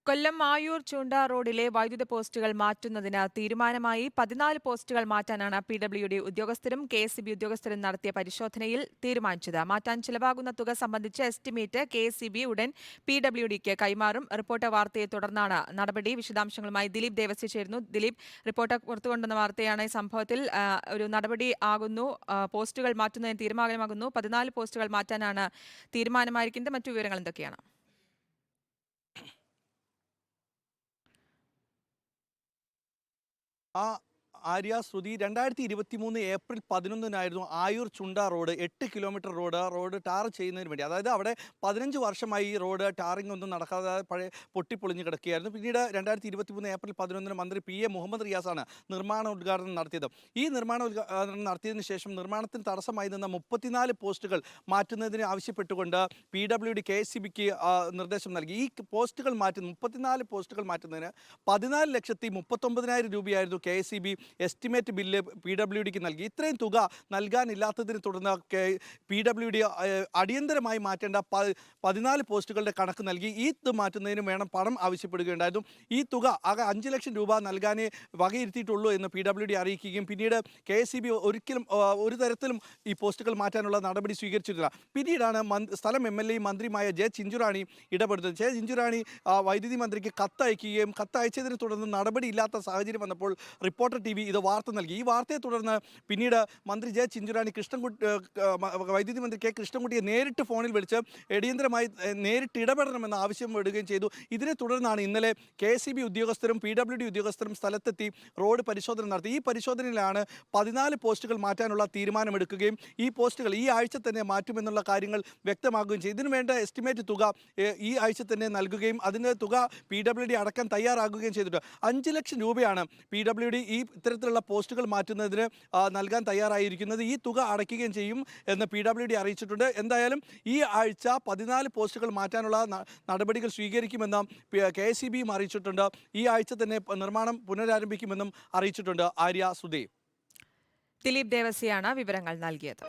കൊല്ലം ആയൂർ ചൂണ്ട റോഡിലെ വൈദ്യുത പോസ്റ്റുകൾ മാറ്റുന്നതിന് തീരുമാനമായി. 14 പോസ്റ്റുകൾ മാറ്റാനാണ് PWD ഉദ്യോഗസ്ഥരും KSEB ഉദ്യോഗസ്ഥരും നടത്തിയ പരിശോധനയിൽ തീരുമാനിച്ചത്. മാറ്റാൻ ചിലവാകുന്ന തുക സംബന്ധിച്ച് എസ്റ്റിമേറ്റ് KSEB ഉടൻ PWDക്ക് കൈമാറും. റിപ്പോർട്ടർ വാർത്തയെ തുടർന്നാണ് നടപടി. വിശദാംശങ്ങളുമായി ദിലീപ് ദേവസ്യ ചേരുന്നു. ദിലീപ്, റിപ്പോർട്ടർ പുറത്തുകൊണ്ടുവന്ന വാർത്തയാണ്. ഈ സംഭവത്തിൽ ഒരു നടപടി ആകുന്നു, പോസ്റ്റുകൾ മാറ്റുന്നതിന് തീരുമാനമാകുന്നു. 14 പോസ്റ്റുകൾ മാറ്റാനാണ് തീരുമാനമായിരിക്കുന്നത്. മറ്റു വിവരങ്ങൾ എന്തൊക്കെയാണ്? ആര്യ, ശ്രുതി, 2023 ഏപ്രിൽ 11 ആയൂർ ചുണ്ട റോഡ് 8 കിലോമീറ്റർ റോഡ് ടാർ ചെയ്യുന്നതിന് വേണ്ടി, അതായത് അവിടെ 15 വർഷമായി ഈ റോഡ് ടാറിംഗ് ഒന്നും നടക്കാതെ പഴയ പൊട്ടിപ്പൊളിഞ്ഞ് കിടക്കുകയായിരുന്നു. പിന്നീട് 2023 ഏപ്രിൽ 11 മന്ത്രി PA മുഹമ്മദ് റിയാസാണ് നിർമ്മാണ ഉദ്ഘാടനം നടത്തിയത്. ഈ നിർമ്മാണ ഉദ്ഘാടനം നടത്തിയതിനു ശേഷം നിർമ്മാണത്തിന് തടസ്സമായി നിന്ന 34 പോസ്റ്റുകൾ മാറ്റുന്നതിന് ആവശ്യപ്പെട്ടുകൊണ്ട് PWD KSEBക്ക് നിർദ്ദേശം നൽകി. ഈ പോസ്റ്റുകൾ മാറ്റുന്ന 34 പോസ്റ്റുകൾ മാറ്റുന്നതിന് 14,39,000 രൂപയായിരുന്നു KSEB എസ്റ്റിമേറ്റ് ബില്ല് PWDക്ക് നൽകി. ഇത്രയും തുക നൽകാനില്ലാത്തതിനെ തുടർന്ന് PWD അടിയന്തരമായി മാറ്റേണ്ട 14 പോസ്റ്റുകളുടെ കണക്ക് നൽകി. ഈ ഇത് മാറ്റുന്നതിന് വേണം പണം ആവശ്യപ്പെടുകയുണ്ടായിരുന്നു. ഈ തുക ആകെ 5 ലക്ഷം രൂപ നൽകാനേ വകയിരുത്തിയിട്ടുള്ളൂ എന്ന് PWD അറിയിക്കുകയും പിന്നീട് KSEB ഒരിക്കലും ഒരു തരത്തിലും ഈ പോസ്റ്റുകൾ മാറ്റാനുള്ള നടപടി സ്വീകരിച്ചിട്ടില്ല. പിന്നീടാണ് സ്ഥലം MLA മന്ത്രിയുമായ ജെ ചിഞ്ചുറാണി ഇടപെടുന്നത്. ജെ ചിഞ്ചുറാണി വൈദ്യുതി മന്ത്രിക്ക് കത്തയക്കുകയും കത്തയച്ചതിനെ തുടർന്ന് നടപടിയില്ലാത്ത സാഹചര്യം വന്നപ്പോൾ റിപ്പോർട്ടർ TV ഇത് വാർത്ത നൽകി. ഈ വാർത്തയെ തുടർന്ന് പിന്നീട് മന്ത്രി ജെ ചിഞ്ചുറാണി വൈദ്യുതി മന്ത്രി K കൃഷ്ണൻകുട്ടിയെ നേരിട്ട് ഫോണിൽ വിളിച്ച് അടിയന്തരമായി നേരിട്ട് ഇടപെടണമെന്ന് ആവശ്യപ്പെടുകയും ചെയ്തു. ഇതിനെ തുടർന്നാണ് ഇന്നലെ KSEB ഉദ്യോഗസ്ഥരും PWD ഉദ്യോഗസ്ഥരും സ്ഥലത്തെത്തി റോഡ് പരിശോധന നടത്തി. ഈ പരിശോധനയിലാണ് 14 പോസ്റ്റുകൾ മാറ്റാനുള്ള തീരുമാനമെടുക്കുകയും ഈ പോസ്റ്റുകൾ ഈ ആഴ്ച തന്നെ മാറ്റുമെന്നുള്ള കാര്യങ്ങൾ വ്യക്തമാക്കുകയും ചെയ്തു. ഇതിനു വേണ്ട എസ്റ്റിമേറ്റ് തുക ഈ ആഴ്ച തന്നെ നൽകുകയും അതിൻ്റെ തുക PWD അടക്കാൻ തയ്യാറാകുകയും ചെയ്തിട്ടുണ്ട്. 5 ലക്ഷം രൂപയാണ് PWD ഈ ഇത്തരത്തിലുള്ള പോസ്റ്റുകൾ മാറ്റുന്നതിന് നൽകാൻ തയ്യാറായിരിക്കുന്നത്. ഈ തുക അടയ്ക്കുകയും ചെയ്യും എന്ന് PWD അറിയിച്ചിട്ടുണ്ട്. എന്തായാലും ഈ ആഴ്ച 14 പോസ്റ്റുകൾ മാറ്റാനുള്ള നടപടികൾ സ്വീകരിക്കുമെന്ന് KSEBയും അറിയിച്ചിട്ടുണ്ട്. ഈ ആഴ്ച തന്നെ നിർമ്മാണം പുനരാരംഭിക്കുമെന്നും അറിയിച്ചിട്ടുണ്ട്. ആര്യ, സുധീ. ദിലീപ് ദേവസ്യയാണ് വിവരങ്ങൾ നൽകിയത്.